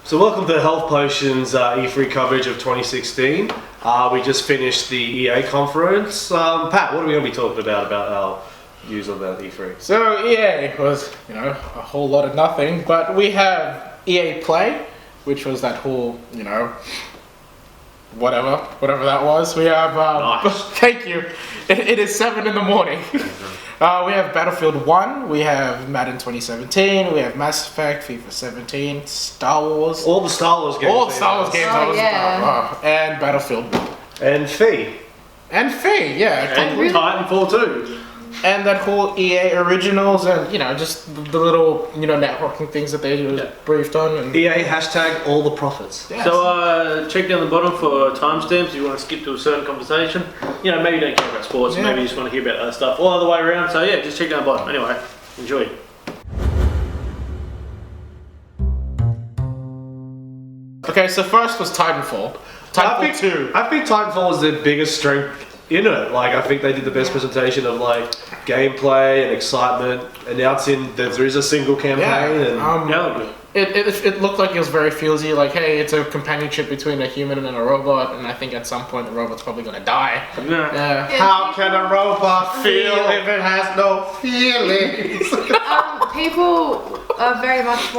So welcome to Health Potions E3 coverage of 2016. We just finished the EA conference. Pat, what are we going to be talking about our views on that E3? So EA was, a whole lot of nothing, but we have EA Play, which was that whole, whatever that was. We have, Nice. Thank you. It is 7 in the morning. We have Battlefield 1, we have Madden 2017, we have Mass Effect, FIFA 17, Star Wars. All the Star Wars games. All the Star Wars games. And Battlefield 1. And Fee. And Fee, yeah. And Titanfall 2. And that whole EA Originals and, just the little, networking things that they briefed on. And EA hashtag all the profits. Yes. So check down the bottom for timestamps if you want to skip to a certain conversation. Maybe you don't care about sports, maybe you just want to hear about other stuff all the way around. So yeah, just check down the bottom. Anyway, enjoy. Okay, so first was Titanfall. Titanfall 2. I think Titanfall was their biggest strength in it. I think they did the best presentation of gameplay and excitement, announcing that there is a single campaign. It looked like it was very feelsy, hey, it's a companionship between a human and a robot, and I think at some point the robot's probably gonna die. Yeah. How can a robot feel if it has no feelings? People very much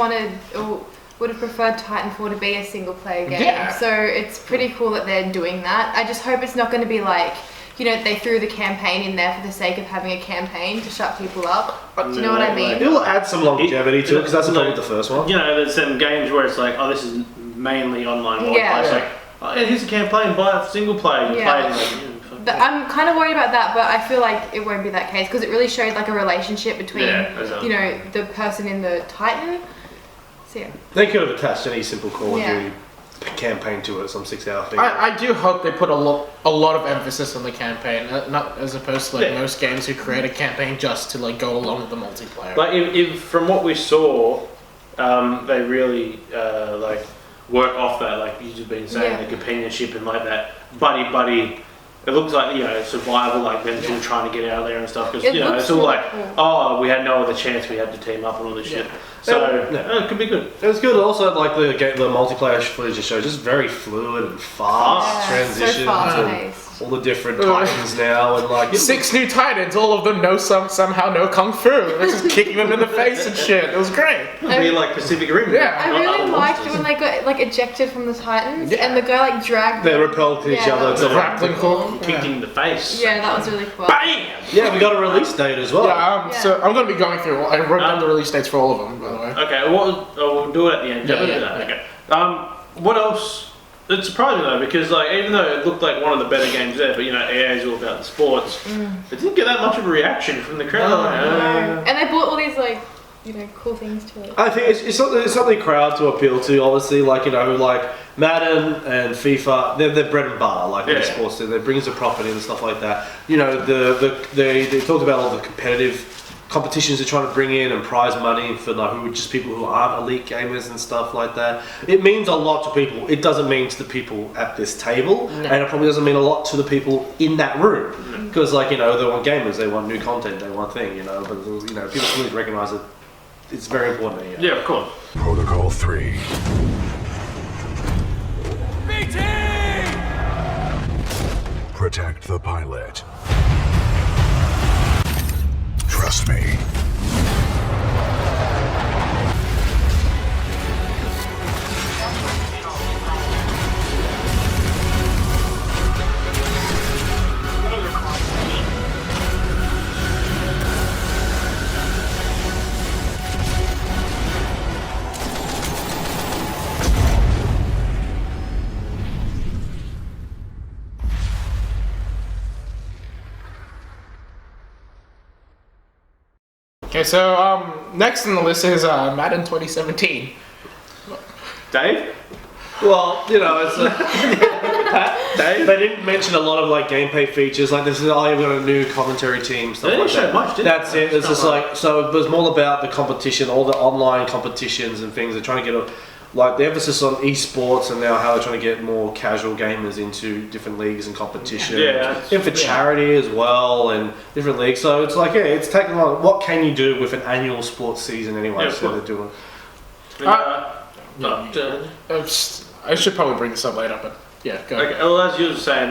would have preferred Titanfall to be a single player game. Yeah. So it's pretty cool that they're doing that. I just hope it's not going to be they threw the campaign in there for the sake of having a campaign to shut people up. Do you know what I mean? It'll add some longevity to it, because that's not with the first one. There's some games where it's this is mainly online multiplayer. Yeah. It's here's a campaign, buy a single player, you play it. I'm kind of worried about that, but I feel like it won't be that case, because it really showed a relationship between, the person in the Titan. So yeah. They could have attached any simple Call of Duty campaign to it, some 6-hour thing. I do hope they put a lot of emphasis on the campaign, not as opposed to most games who create a campaign just to go along with the multiplayer. If from what we saw, they really work off that, like you've just been saying, the companionship and that buddy. It looks like survival, them trying to get out of there and stuff. Because it's all cool. We had no other chance. We had to team up and all this shit. So it could be good. It was good. Also, the multiplayer footage it shows, just very fluid and fast transitions, so fast-paced. All the different Titans now, and 6 new Titans, all of them somehow know Kung Fu. They're just kicking them in the face and shit. It was great. Be like Pacific Rim. Yeah. I really liked it when they got ejected from the Titans and the guy dragged they them. repelled each other. The grappling hook. Kicked in the face. Yeah, that was really cool. Bam! Yeah, we got a release date as well. So I'm going to be going through. I wrote down the release dates for all of them, by the way. Okay, we'll do it at the end. Okay. What else? It surprised me though, because even though it looked like one of the better games there, but EA is all about the sports, it didn't get that much of a reaction from the crowd. And they brought all these cool things to it. I think it's something crowd to appeal to. Obviously, Madden and FIFA, they're bread and butter, in sports. They brings the profit in and stuff like that. They talked about all the competitive competitions they're trying to bring in and prize money for just people who aren't elite gamers and stuff like that. It means a lot to people. It doesn't mean to the people at this table, and it probably doesn't mean a lot to the people in that room, because they want gamers, they want new content, they want but people still recognise it. It's very important. Yeah, of course. Protocol 3. BT! Protect the pilot. Trust me. Okay, so next on the list is Madden 2017. Dave? Well, it's Dave. They didn't mention a lot of gameplay features. This is you've got a new commentary team, stuff they didn't like show that. much, did That's they? it. It's just so it was more about the competition, all the online competitions and things. They're trying to get the emphasis on esports and now how they're trying to get more casual gamers into different leagues and competition. And for charity as well and different leagues. So it's it's taking on what can you do with an annual sports season anyway. Yeah, so they're doing. I should probably bring this up later, but yeah, go. Okay, well, as you were saying,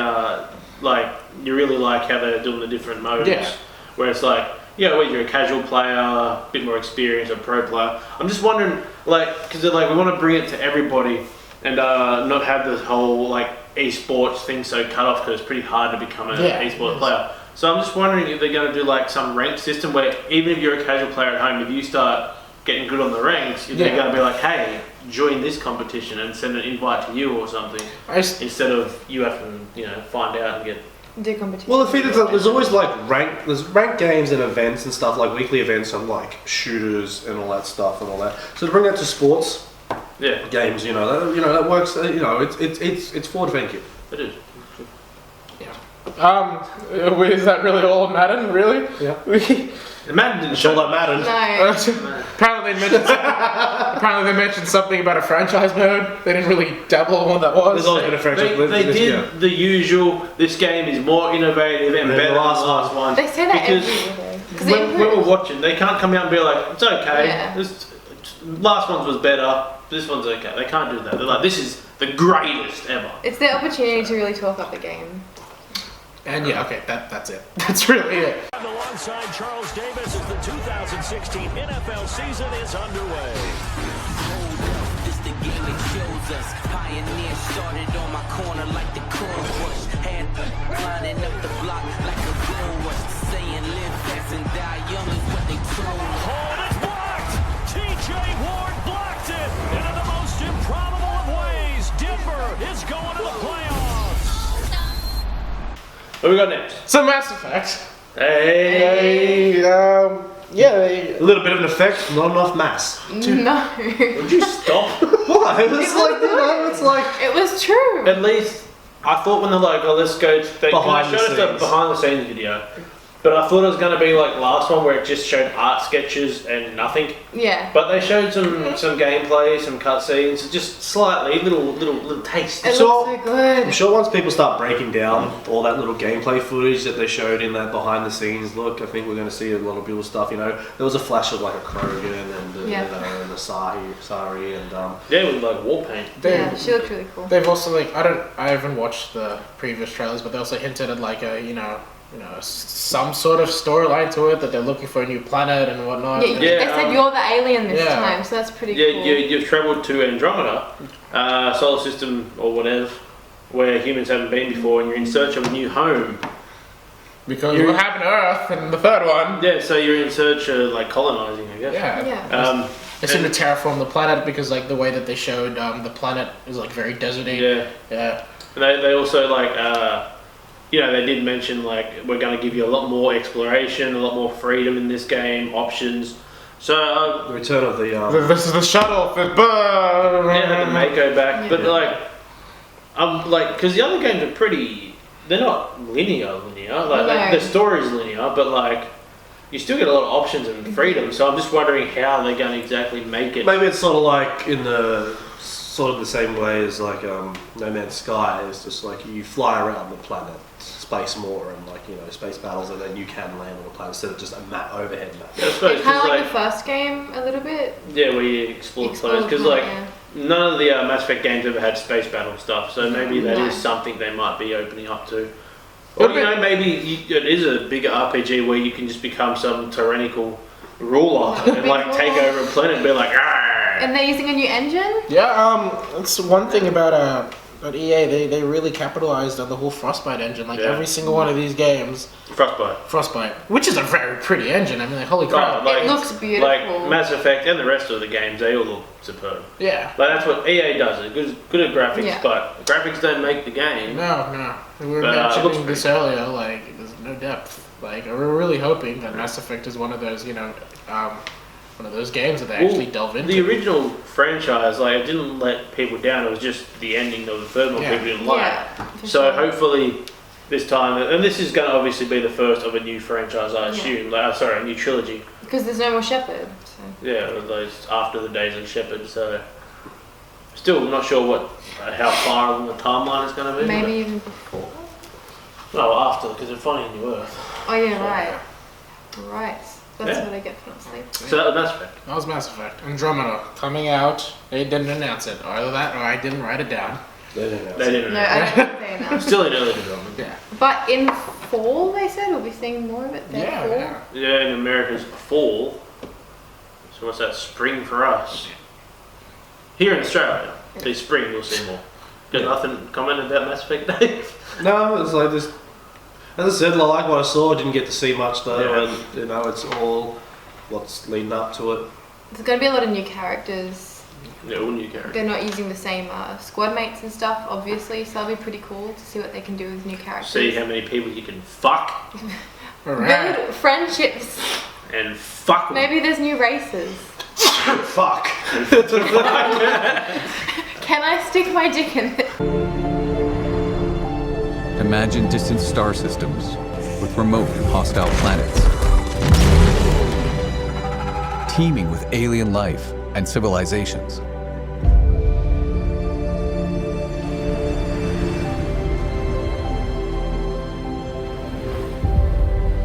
like you really like how they're doing the different modes. Yeah. Where it's like, whether you're a casual player, a bit more experienced, or pro player. I'm just wondering, like, because like we want to bring it to everybody and not have this whole like esports thing so cut off because it's pretty hard to become an esports player. So I'm just wondering if they're going to do like some ranked system where even if you're a casual player at home, if you start getting good on the ranks, if they're going to be like, hey, join this competition and send an invite to you or something, instead of you have to find out and get. Do competition. Well, the thing is that there's always like there's ranked games and events and stuff, like weekly events on like shooters and all that stuff and all that. So to bring that to sports games, that works. It's forward thinking. It is. Is that really all on Madden? Really? Yeah. The Madden didn't Show show that Madden. No. Apparently they mentioned something about a franchise mode. They didn't really dabble on what that was. There's always been a franchise. They did the usual. This game is more innovative and better than the last one. They say that because every year. when we're watching, they can't come out and be like, it's okay. Yeah. This last one was better. This one's okay. They can't do that. They're like, this is the greatest ever. It's their opportunity to really talk up the game. And that's it. That's really it. Alongside Charles Davis as the 2016 NFL season is underway. This the game that shows us. Pioneer started on my corner like the corn bush. Had lining up the block like a goal rush. Saying live fast and die young is what they told us. Hold it blocked. TJ Ward blocked it. And in the most improbable of ways, Denver is going to the playoffs. What we got next? So Mass Effect. Hey. A little bit of an effect, not enough mass. No. Would you stop? What? It's like It was true. At least I thought when they're like, oh, let's go. They showed us the behind the scenes video. But I thought it was going to be like last one where it just showed art sketches and nothing. Yeah. But they showed some gameplay, some cutscenes, just slightly little taste. It looks so I'm good. sure once people start breaking down all that little gameplay footage that they showed in that behind the scenes look, I think we're going to see a lot of beautiful stuff. There was a flash of like a Krogan and and a Sari and with like war paint. Yeah, she looked really cool. They've also I haven't watched the previous trailers, but they also hinted at like a some sort of storyline to it, that they're looking for a new planet and whatnot. Yeah, they said you're the alien this Yeah. time, so that's pretty Yeah, cool. you've travelled to Andromeda, solar system or whatever, where humans haven't been before, and you're in search of a new home. Because what happened to Earth in the third one? Yeah, so you're in search of like colonizing, I guess. Yeah. They seem to terraform the planet because like the way that they showed the planet is like very deserty. Yeah. And they also like they did mention like we're going to give you a lot more exploration, a lot more freedom in this game, options. So the return of the This is the shuttle. the Mako back, but because the other games are pretty. They're not linear. Like the story's linear, but like you still get a lot of options and freedom. So I'm just wondering how they're going to exactly make it. maybe it's sort of like in the same way as like No Man's Sky. It's just like you fly around the planet, space more, and like space battles, and then you can land on the planet instead of just a overhead map. I suppose, It's kind of like the first game a little bit. Yeah, where you explore the planets, because like none of the Mass Effect games ever had space battle stuff, so maybe that is something they might be opening up to. Or maybe it is a bigger RPG where you can just become some tyrannical ruler and like take over a planet and be like, ah. And they're using a new engine? Yeah, that's one thing about EA. They really capitalized on the whole Frostbite engine. Like every single one of these games. Frostbite, which is a very pretty engine. I mean, like, holy crap! It looks beautiful. Like Mass Effect and the rest of the games, they all look superb. Yeah. Like that's what EA does. It's good at graphics, Yeah. but graphics don't make the game. No. We were But, mentioning this earlier. Like, there's no depth. Like, we're really hoping that Mass Effect is one of those, one of those games that they actually delve into. The original franchise, like, it didn't let people down. It was just the ending of the third one people didn't like. So hopefully this time, and this is going to obviously be the first of a new franchise, I assume. A new trilogy. Because there's no more Shepard. So. Yeah, it's after the days of Shepard. So still not sure how far along the timeline it's going to be. Maybe even before. No, after, because they're finding a new Earth. Oh yeah, right. That's Yeah. what I get for not sleep. So that was Mass Effect. That was Mass Effect. Andromeda coming out. They didn't announce it. Either that or I didn't write it down. They didn't No, know. I don't think they announced. Still in early development. Yeah. But in fall, they said we'll be seeing more of it. There. Yeah. Fall. Yeah. Yeah, in America's fall. So what's that? Spring for us. Here in Australia, it's spring. We'll see more. Got nothing comment about Mass Effect, Dave? No, it's like this. As I said, I like what I saw. I didn't get to see much though, Yeah. and you know, it's all what's leading up to it. There's going to be a lot of new characters. Yeah, all new characters. They're not using the same squad mates and stuff, obviously, so that'll be pretty cool to see what they can do with new characters. See how many people you can fuck Alright. Build friendships. and fuck 'em. Maybe there's new races. Fuck. Can I stick my dick in it? Imagine distant star systems with remote and hostile planets, teeming with alien life and civilizations.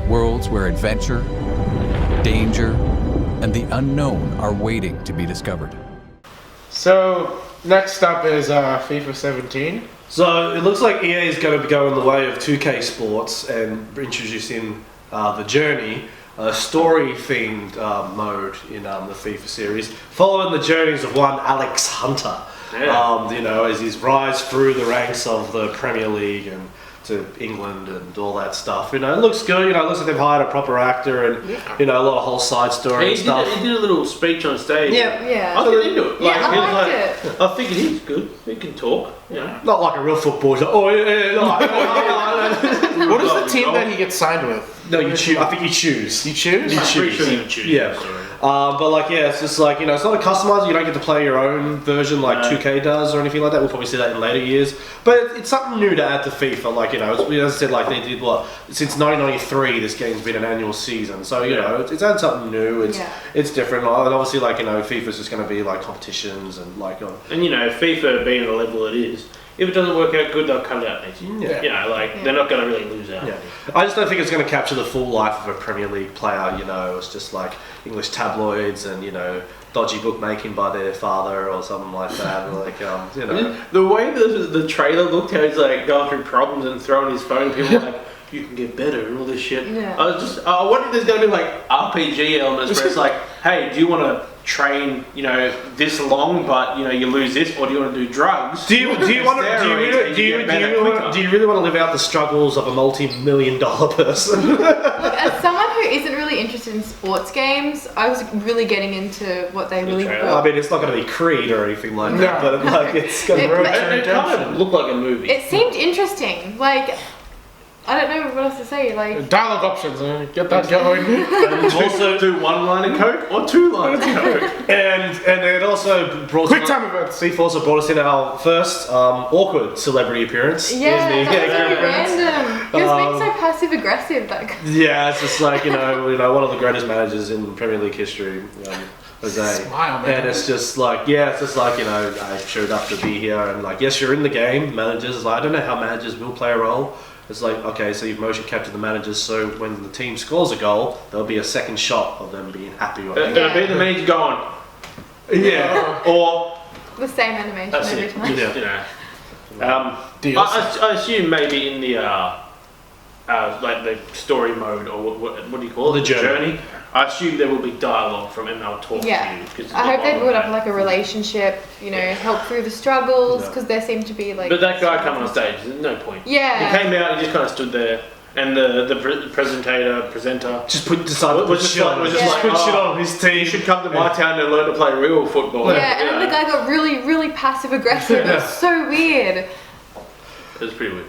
Worlds where adventure, danger, and the unknown are waiting to be discovered. So next up is FIFA 17. So it looks like EA is going to be going the way of 2K Sports and introducing the Journey, a story-themed mode in the FIFA series, following the journeys of one Alex Hunter. Yeah. You know, as his rise through the ranks of the Premier League and to England and all that stuff. You know, it looks good. You know, it looks like they've hired a proper actor and you know, a lot of whole side story and stuff. He did a little speech on stage. Yeah. I was into it. Yeah, I he was liked it. I think he's good. He can talk. Yeah. Not like a real footballer. He's like, oh yeah, no. What is the team that he gets signed with? No, you choose. I think you choose. You choose? You I'm pretty choose. sure you choose. Yeah. Sorry. But like, yeah, it's just like, you know, it's not a customizer. You don't get to play your own version like No. 2K does or anything like that. We'll probably see that in later years. But it's something new to add to FIFA. Like, you know, as I said, like they did what since 1993, this game's been an annual season. So you know, it's added something new. It's different. And obviously, like, you know, FIFA's just going to be like competitions and like. And you know, FIFA being the level it is, if it doesn't work out good, they'll cut it out next year. Yeah. You know, like they're not going to really lose out. Yeah, I just don't think it's going to capture the full life of a Premier League player. You know, it's just like English tabloids and, you know, dodgy bookmaking by their father or something like that. Like, you know, The way the trailer looked, how he's like going through problems and throwing his phone, people are like, you can get better and all this shit. Yeah. I wonder if there's going to be like RPG elements where it's like, hey, do you want to train, you know, this long, but you know, you lose this, or do you want to do drugs? Do you really want to live out the struggles of a multi-million-dollar person? Look, as someone who isn't really interested in sports games, I was really getting into what they really trailer. I bought. mean, it's not going to be Creed or anything like that, but like it's going to. It kind of looked like a movie. It seemed interesting. Like, I don't know what else to say. Like, Dialogue options, get that going. And also, do one line of coke or two lines of coke. and it also brought Quick time events. FIFA also brought us in our first awkward celebrity appearance. yeah, in the that was really appearance. random. He was being so passive aggressive. That guy. Yeah, it's just like, you know, one of the greatest managers in Premier League history. Jose. Smile, man. And it's just like, yeah, it's just like, you know, I showed up to be here and like, yes, you're in the game. Managers, like, I don't know how managers will play a role. It's like, okay, so you've motion captured the managers, so when the team scores a goal, there'll be a second shot of them being happy. Or It'll be the manager going, yeah. or The same animation that's every it. time. Just, you know. Deals. I assume maybe in the like the story mode, or what do you call it? The journey. I assume there will be dialogue from, and they'll talk to Yeah, you. 'Cause it's I hope not they build up online. like a relationship. You know, help through the struggles because there seem to be like. But that guy coming on stage, there's no point. Yeah. He came out, he just kind of stood there, and the presenter Just decided to was put just shit like, on, was just just like, put shit oh, on his team. you should come to my town and learn to play real football. Yeah, and You then the know. guy got really, really passive aggressive. It was so weird. It was pretty weird.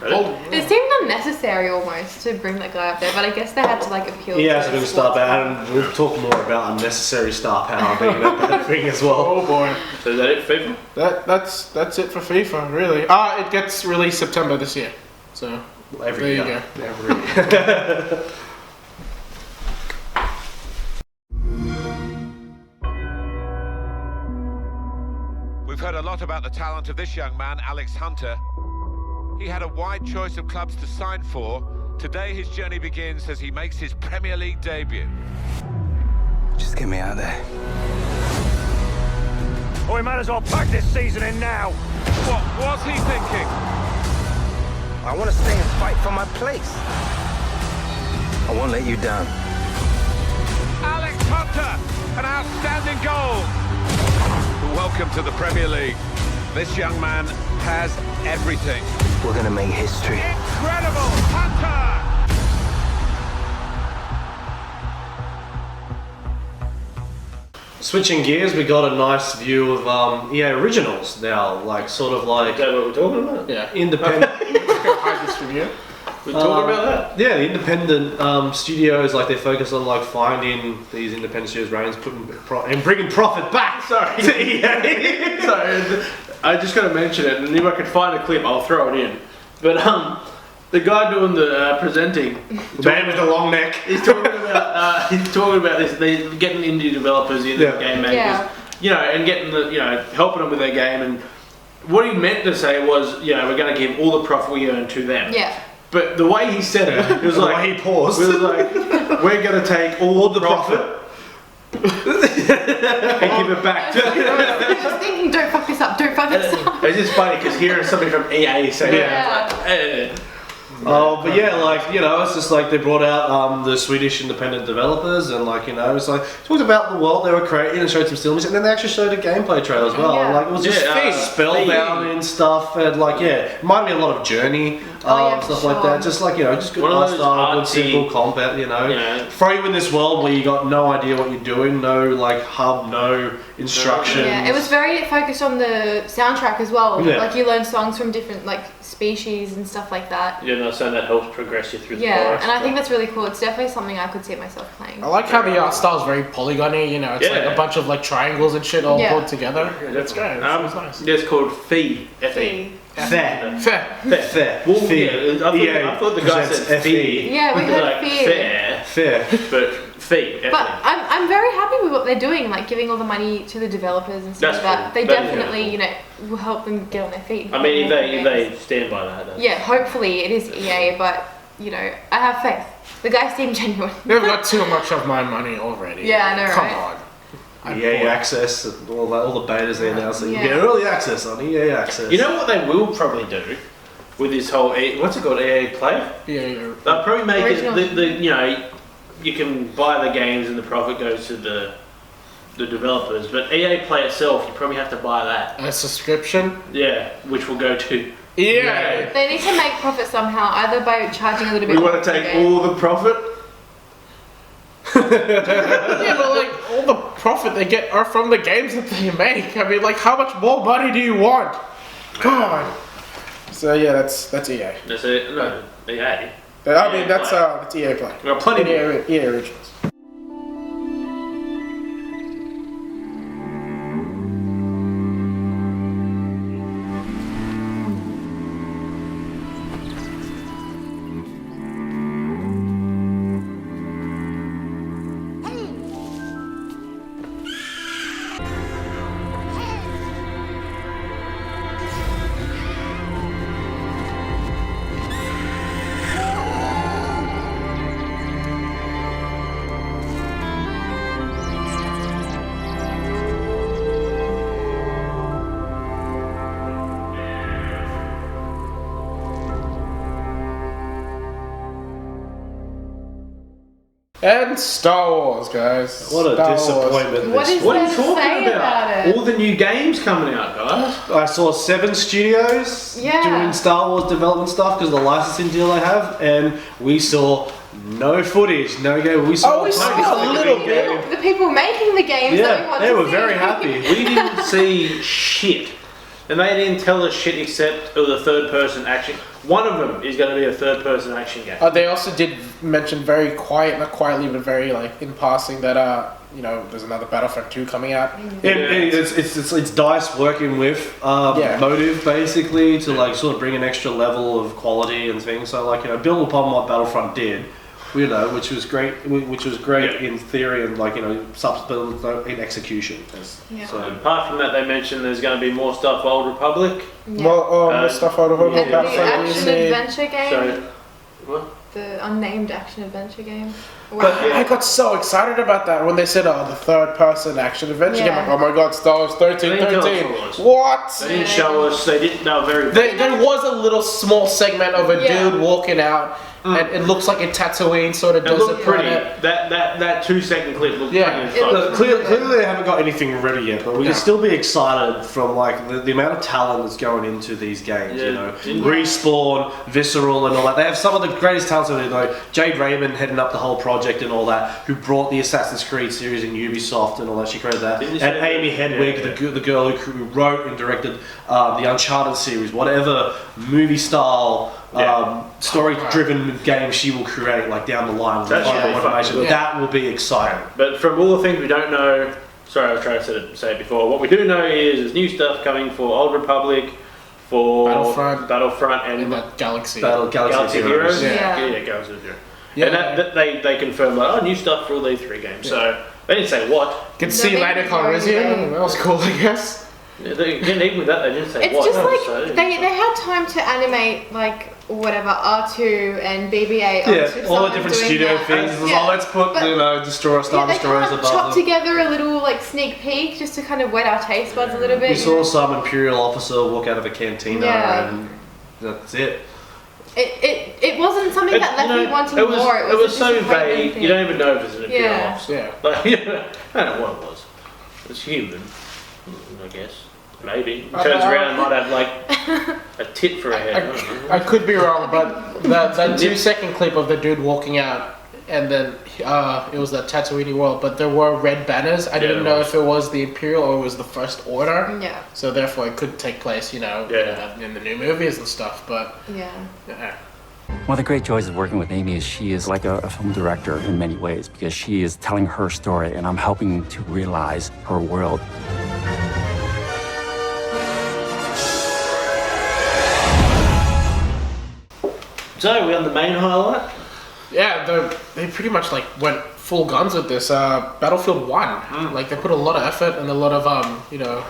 It seemed unnecessary almost to bring that guy up there, but I guess they had to like appeal. Yeah, to so the we're going to start sports out, and we'll talk more about unnecessary star power being a bad thing as well. Oh boy. So is that it for FIFA? That's it for FIFA, really. It gets released September this year. So Every there you year. go. Every year. We've heard a lot about the talent of this young man, Alex Hunter. He had a wide choice of clubs to sign for, Today his journey begins as he makes his Premier League debut. Just get me out of there. Oh, we might as well pack this season in now. What was he thinking? I want to stay and fight for my place. I won't let you down. Alex Hunter, an outstanding goal. Welcome to the Premier League. This young man has everything. We're gonna make history. Incredible, Hunter! Switching gears, we got a nice view of EA Originals now, like sort of like Is that what we're talking about? Yeah. independent. Hide this from you. We're talking about that. Yeah, the independent studios, like they focus on like finding these independent studios' reigns, and bringing profit back. Sorry. to EA. Sorry, I just got to mention it, and if I can find a clip, I'll throw it in. But the guy doing the presenting, The man with the long neck. he's talking about this. They getting indie developers in, Yeah. game makers, Yeah. you know, and getting helping them with their game. And what he meant to say was, we're going to give all the profit we earn to them. Yeah. But the way he said it was The like way he paused. It was like, we're going to take all the profit and give it back to. I was just thinking, don't fuck this up, don't fuck this up. It's just funny because hearing somebody from EA say Yeah. that. Oh, but yeah, like, it's just like they brought out the Swedish independent developers and it's like, talked about the world they were creating and showed some still images, and then they actually showed a gameplay trailer as well. Yeah. Like, it was just spellbound stuff, and like, it might be a lot of Journey, for stuff sure. like that. Just like, just good One of art those style, good artsy- simple combat, Throw you in this world where you got no idea what you're doing, no like hub, no instructions. Yeah, it was very focused on the soundtrack as well. Yeah. Like you learn songs from different like species and stuff like that. So that helps progress you through the Yeah, forest. and I think that's really cool. It's definitely something I could see myself playing. I like how the art style is very polygony. It's like Yeah. a bunch of like triangles and shit all Yeah. pulled together. That's great. It's nice. It's called Fee. F-E. Fair. Fair. Well, Fee. I thought the guy presents said Fee. Yeah, we heard like Fee. Fair, Fair. but Fee. But I'm very happy with what they're doing, like giving all the money to the developers and stuff That's like that. cool. They That is definitely, cool. will help them get on their feet. I mean, if they stand by that. Yeah, hopefully it is EA, but I have faith. The guy seemed genuine. They've got too much of my money already. Yeah, I know, Come right? on. EA Access, and all the betas they announced that you Yeah. get early access on EA Access. You know what they will probably do with this whole what's it called, EA Play? Yeah. They'll probably make Original. it you can buy the games and the profit goes to the developers, but EA Play itself you probably have to buy that. A subscription. Yeah, which will go to. Yeah. They need to make profit somehow, either by charging a little bit We more want to for the take game. all the profit. Yeah, but like all the profit they get are from the games that they make. I mean, like how much more money do you want? Come on. So yeah, that's EA. That's it. No, EA. I mean that's EA Play. We've got plenty more. EA Originals. And Star Wars, guys. What a Star Wars. disappointment. What is What are there you to talking say about it? All the new games coming out, guys. I saw 7 studios Yeah. doing Star Wars development stuff because of the licensing deal they have, and we saw no footage, no game. We saw, we saw a little bit. The people making the games that we Yeah, want they to were see. very happy. We didn't see shit. And they didn't tell us shit except it was a third person action. One of them is going to be a third person action game. They also did mention very not quietly, but very like in passing that there's another Battlefront 2 coming out. It's DICE working with Motive basically to like sort of bring an extra level of quality and things. So like build upon what Battlefront did, which was great. Which was great in theory and like subsequent in execution. Yeah. So Apart from that, they mentioned there's going to be more stuff for Old Republic. Yeah. More stuff out of yeah. And the Battlefront action DLC. adventure game. So, what? the unnamed action adventure game. But I got so excited about that when they said, "Oh, the third-person action adventure game." Yeah. I'm like, "Oh my god, Star Wars 13, They didn't tell us 13." what it was. What? They didn't show us. They didn't. They were very. There was a little small segment of a dude walking out, and it looks like a Tatooine sort of It desert looked pretty. planet. That 2-second clip looked pretty. Look, clearly they haven't got anything ready yet, but we can still be excited from like the amount of talent that's going into these games. You know, Respawn, Visceral, and all that. They have some of the greatest talents in it. Like Jade Raymond heading up the whole project and all that, who brought the Assassin's Creed series in Ubisoft and all that. She created that. And Amy Hedwig, the girl who wrote and directed the Uncharted series, whatever movie style. Story-driven game she will create, like down the line. That will be exciting. But from all the things we don't know, sorry, I was trying to say it before. What we do know is there's new stuff coming for Old Republic, for Battlefront, and Galaxy Heroes. Yeah, Galaxy Heroes. Yeah. And that they confirmed like, new stuff for all these 3 games. So they didn't say what. Get to see later Calrissian. That was cool, I guess. Yeah, even with that, they didn't say It's what. just like they had time to animate like whatever R2 and BB-8 onto all the different studio things. Yeah. Let's put Star Destroyers above chop them. together a little like sneak peek just to kind of wet our taste buds a little bit. We saw some Imperial officer walk out of a cantina, and that's it. It wasn't something that left me wanting more. It was so vague. You don't even know if it's an Imperial officer. Yeah. Like, I don't know what it was. It's human, I guess. Maybe. Turns around and might have like a tit for a head. I could be wrong, but that 2-second clip of the dude walking out, and then it was that Tatooine world, but there were red banners. I didn't know if it was the Imperial or it was the First Order. Yeah. So therefore it could take place, in the new movies and stuff, but... Yeah. One of the great joys of working with Amy is she is like a film director in many ways because she is telling her story and I'm helping to realize her world. So, we on the main highlight? Yeah, they pretty much like went full guns with this. Battlefield 1. Like they put a lot of effort and a lot of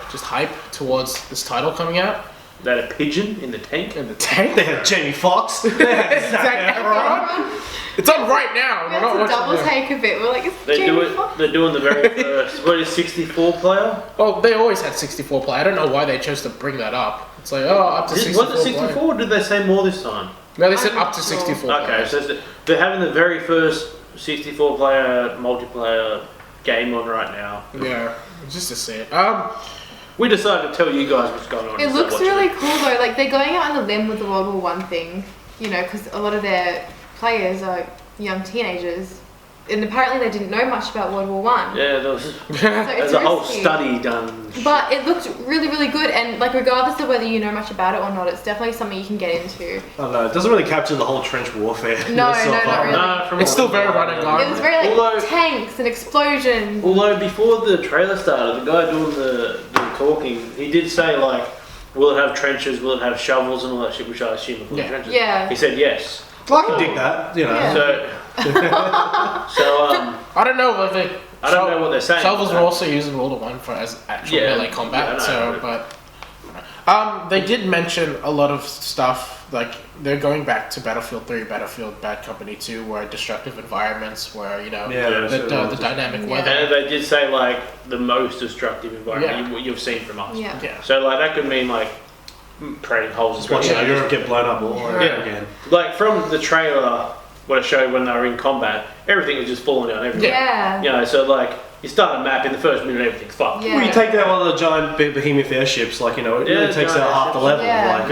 just hype towards this title coming out. They had a pigeon in the tank. They had Jamie Foxx. They had Zac Efron. It's on right now. We had a double take of it. We're like, it's Jamie Foxx. They're doing the very first. What is 64 player? Well, they always had 64 player. I don't know why they chose to bring that up. It's like, up to 64. Was it 64 or did they say more this time? No, they said up to 64. Okay, so they're having the very first 64 player multiplayer game on right now. Yeah, just to see it. We decided to tell you guys what's going on. It looks really cool though. Like they're going out on a limb with the World War I thing, because a lot of their players are young teenagers, and apparently they didn't know much about World War I. Yeah, there's a whole study done. But it looked really, really good, and like regardless of whether you know much about it or not, it's definitely something you can get into. I don't know. It doesn't really capture the whole trench warfare. No, not really. It's still very running line. It was very tanks and explosions. Although before the trailer started, the guy doing the talking, he did say like, will it have trenches, will it have shovels and all that shit, which I assume are trenches. Yeah. He said yes. Well, I can dig that, Yeah. I don't know whether I don't know what they're saying. Shovels were also used in World War I for as actual melee combat. They did mention a lot of stuff like they're going back to Battlefield 3, Battlefield Bad Company 2, where destructive environments, where the dynamic weather. And they did say like the most destructive environment you've seen from us. Yeah. So like that could mean like creating holes. Watching Europe get blown up all over again. Like from the trailer, what it showed when they were in combat, everything was just falling down everywhere. Yeah. So like you start a map in the first minute, everything's fucked. Yeah. Well, you take down one of the giant behemoth airships, it really takes out half the level. Yeah.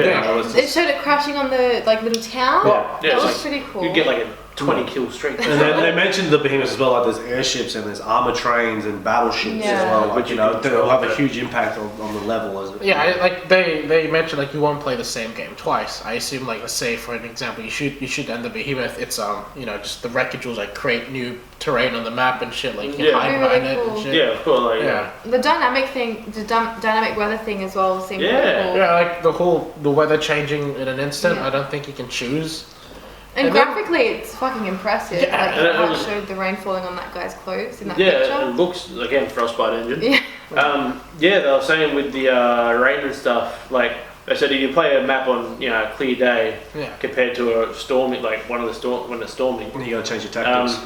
It showed it crashing on the little town. That was pretty cool. You get like a 20 kill streak. And then they mentioned the behemoths as well, like there's airships and there's armor trains and battleships as well. They'll have a huge impact on the level. They mentioned you won't play the same game twice. I assume let's say for an example, you shoot end the behemoth. It's just the wreckage will create new terrain on the map and shit. You can hide behind it and shit. Yeah, of course. The dynamic weather thing as well seemed really cool. Yeah, the weather changing in an instant. I don't think you can choose. And graphically, it's fucking impressive. How it showed the rain falling on that guy's clothes in that picture. Yeah, it looks, again, Frostbite engine. They were saying with the rain and stuff, they They said if you play a map on a clear day Yeah. compared to a storming, like when it's storming, You gotta change your tactics.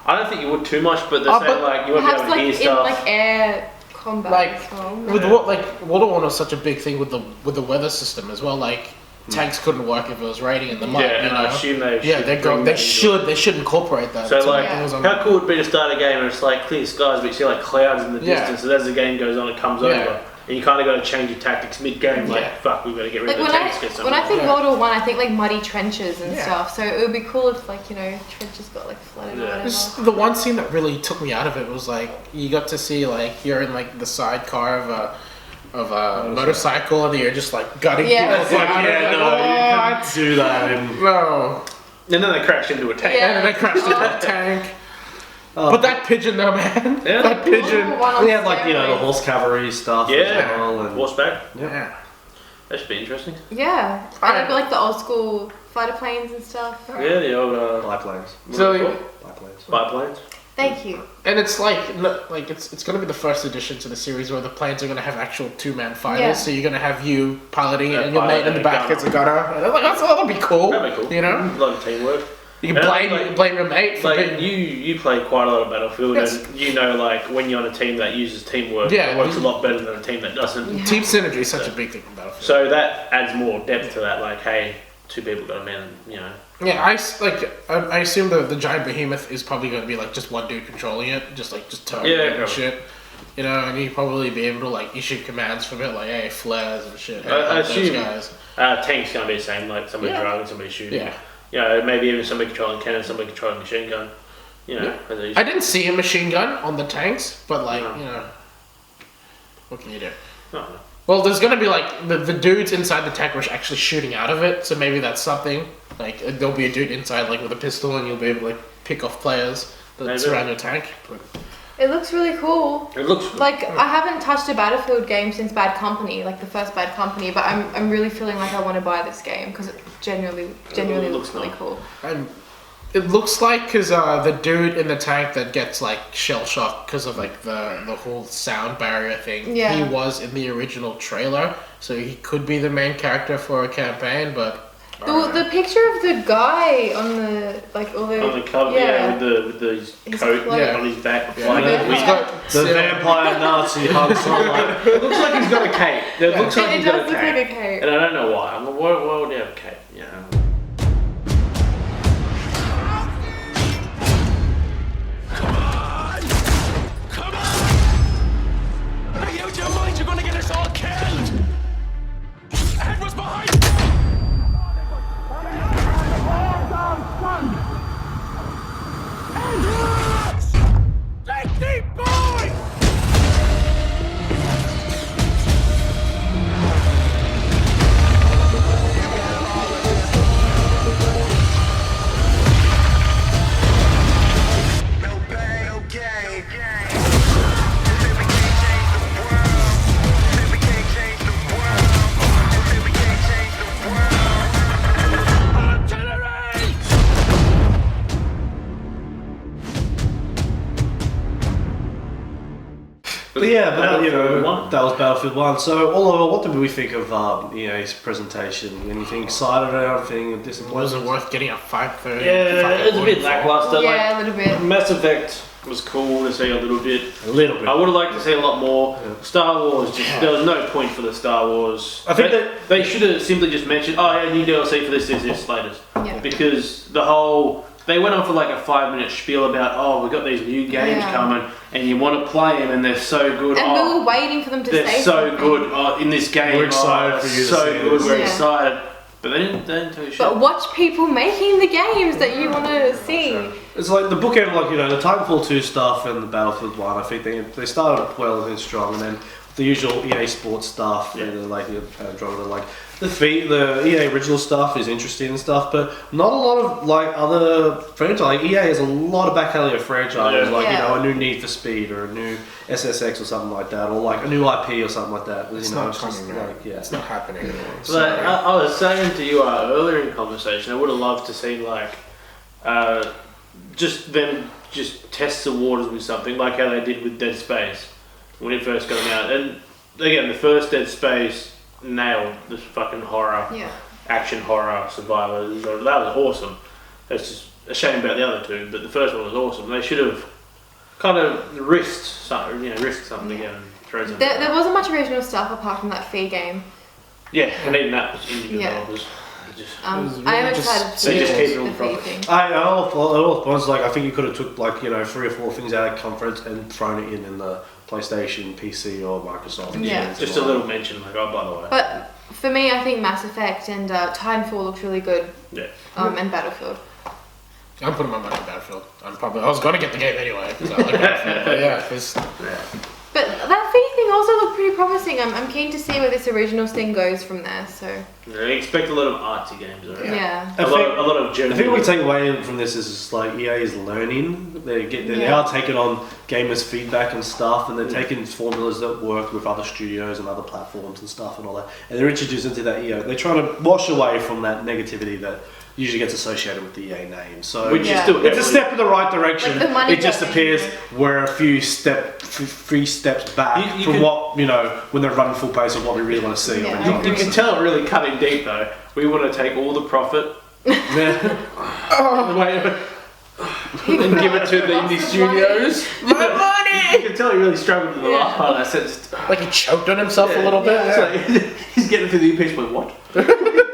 I don't think you would too much, but they're saying like you won't be able to hear in stuff. like air combat Like as well. with what World War One was such a big thing with the weather system as well. Like tanks couldn't work if it was raining in the mud. Yeah, you and know? I assume they they should incorporate that. So like, it was on- how cool would it be to start a game and it's like clear skies, but you see like clouds in the distance, and as the game goes on, it comes over, and you kind of got to change your tactics mid-game. Like, fuck, we've got to get rid Like of the tanks. when I think World War One, I think like muddy trenches and stuff. So it would be cool if like trenches got like flooded or whatever. The one scene that really took me out of it was like you got to see like you're in like the sidecar of a motorcycle and you're just like gutting people. You couldn't do that. No. And then they crashed into a tank. And then they crashed into a tank. But that pigeon though, man. Yeah. That pigeon. We had like the horse cavalry stuff. Yeah. As well, and Horseback. Yeah. That should be interesting. Yeah, and it'd be like the old school fighter planes and stuff. Yeah, the old biplanes. Biplanes. Thank you. And it's it's gonna be the first addition to the series where the planes are gonna have actual 2-man fighters. Yeah. So you're gonna have you piloting and your pilot mate in the and back gunner. as a gunner. And I'm like, that'll be cool. That'd be cool. You know, A lot of teamwork. you can blame your mate for Like being. you play quite a lot of Battlefield, Yes. and like when you're on a team that uses teamwork, Yeah. it works a lot better than a team that doesn't. Team synergy is such a big thing in Battlefield. So that adds more depth to that. Like, hey, two people got a man, Yeah, I assume the giant behemoth is probably going to be like just one dude controlling it, just targeting and probably. shit. And he'd probably be able to like issue commands from it, like hey, flares and shit. I those assume guys. Tank's gonna be the same, like somebody driving, somebody shooting. Yeah. Maybe even somebody controlling cannon, somebody controlling machine gun. I didn't see a machine gun on the tanks, but what can you do? No. Well, there's gonna be like the dudes inside the tank were actually shooting out of it, so maybe that's something. Like there'll be a dude inside like with a pistol, and you'll be able to like pick off players that surround your tank. But It looks really cool. It looks like I haven't touched a Battlefield game since Bad Company, like the first Bad Company, but I'm really feeling like I want to buy this game because it genuinely looks really cool. It looks like because the dude in the tank that gets like shell shocked because of like the whole sound barrier thing. Yeah. He was in the original trailer, so he could be the main character for a campaign. But The picture of the guy on the on the cover, with his coat on his back. Yeah. Like, He's got the vampire Nazi hugs on. Like, it looks like he's got a cape. It looks like It he's does got a look cape. like a cape. And I don't know why. I'm like, why would he have a cape? You're gonna get us all killed! Edward's behind! Take deep, boy! But yeah, Battlefield 1. that was Battlefield 1. So, all over, what did we think of EA's presentation? Anything excited or anything disappointed? was it worth getting up 5:30? Yeah, it was a bit lackluster. Yeah, a little bit. Mass Effect was cool to see a little bit. A little bit. I would have liked to see a lot more. Star Wars, there was no point for the Star Wars. I think they should have simply just mentioned, oh yeah, new DLC for this, latest. Yeah. Because they went on for like a 5-minute spiel about, oh, we've got these new games coming, and you want to play them, and they're so good. And we were waiting for them to they're say so something. good in this game. We're excited for you to so see good. this. We're Yeah. excited, but they didn't tell you shit. But watch people making the games that you want to see. It's like the bookend, the Titanfall 2 stuff and the Battlefield 1. I think they started well and strong, and then the usual EA Sports stuff, and like the Andromeda, like the EA original stuff is interesting and stuff, but not a lot of like other franchises. Like EA has a lot of back catalog franchises, a new Need for Speed or a new SSX or something like that, or like a new IP or something like that. It's not coming, it's not happening anymore. But I was saying to you earlier in conversation, I would have loved to see just test the waters with something like how they did with Dead Space when it first came out. And again, the first Dead Space, nailed this fucking horror, Yeah. action horror survivor. That was awesome. It's just a shame about the other two, but the first one was awesome. They should have kind of risked something, again and throw something. There wasn't much original stuff apart from that Fee game. Yeah, and even that was indie Yeah. developers. I am excited to they just keep it see all the Fee proper. thing. I all points, like I think you could have took like 3 or 4 things out of conference and thrown it in the PlayStation, PC, or Microsoft. Yeah. games Just as a well. little mention, like, oh, by the way. But for me, I think Mass Effect and Titanfall looks really good. Yeah. And Battlefield. I'm putting my money on Battlefield. I was gonna get the game anyway because I like Battlefield. But yeah, But that Fee thing also looked pretty promising. I'm keen to see where this Originals thing goes from there. So Yeah, I expect a lot of artsy games. Right? yeah. A lot of I journey. think what we take away from this is just like EA is learning. They are taking on gamers' feedback and stuff, and they're taking formulas that work with other studios and other platforms and stuff and all that, and they're introduced into that EA. They're trying to wash away from that negativity that usually gets associated with the EA name. So Which is still it's a step in the right direction. Like the money it just grabbing, appears you know. we're a few three steps back You from can- what when they're running full pace of what we really want to see. Yeah, on I the agree. You can tell it really cutting deep though. We want to take all the profit and give it to the indie studios. my money. You can tell he really struggled in the last part of that sentence. Like he choked on himself a little bit. It's like, he's getting through the impeachment. What?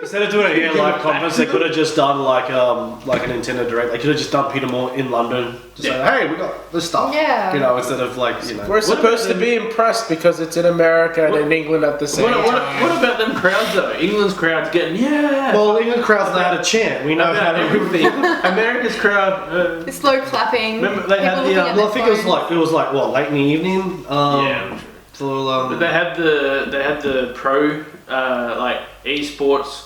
Instead of doing it here live conference, they could have just done like a Nintendo Direct. They could have just done Peter Moore in London. Just say, hey, we got this stuff. Yeah. Instead of We're supposed to be impressed because it's in America and in England at the same What time. about them crowds though? England's crowd's getting Well, England crowds know how to chant. We know how to everything. America's crowd. The slow clapping. Remember they had people the, looking at Well, I their think it was like what, late in the evening. Yeah. For, But they had the pro esports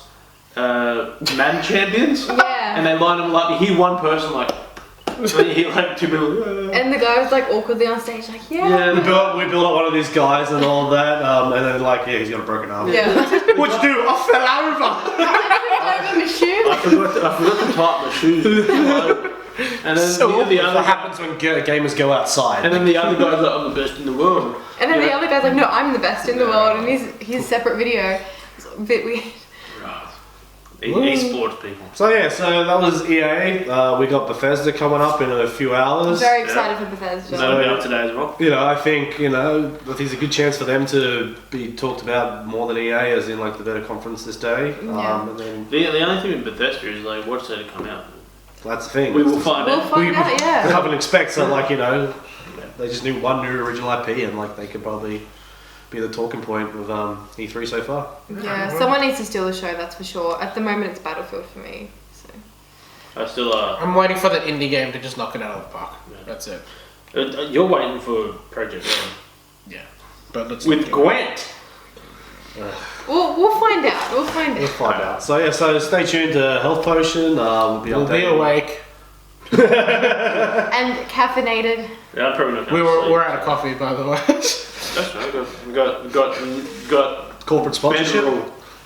Madden champions, Yeah. and they lined them up. You hear one person like, and you hear like 2 people. And the guy was like awkwardly on stage, like, yeah. we built up one of these guys and all that, and then he's got a broken arm. Yeah. What'd you do? I fell over. The shoe. I forgot to tie up my shoes. And then the other what happens when gamers go outside? and then the other guy's like, I'm the best in the world. And then the other guy's like, no, I'm the best in the world. And his separate video. It's a bit weird. Esports people. So that was EA. We got Bethesda coming up in a few hours. Very excited for Bethesda. That'll be up today as well. I think it's a good chance for them to be talked about more than EA, as in like the better conference this day. Yeah. And then The only thing with Bethesda is like, what's there to come out? that's the thing. We will find We'll out. find out, We yeah. haven't expect they just need one new original IP, and they could probably be the talking point with E3 so far. Yeah, someone needs to steal the show, that's for sure. At the moment, it's Battlefield for me. So. I still I'm waiting for the indie game to just knock it out of the park. Yeah. That's it. You're waiting for Project Red. Yeah. But let's With Gwent. We'll find out. We'll find We'll out. find out. So stay tuned to Health Potion. We'll be We'll be updating. awake. And caffeinated. Yeah, I'm probably not going We're out of coffee, by the way. That's right. We got Corporate sponsorship.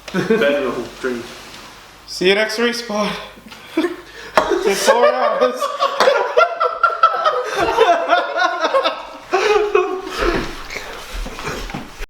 federal drinks. See you next week, Spot. In 4 hours.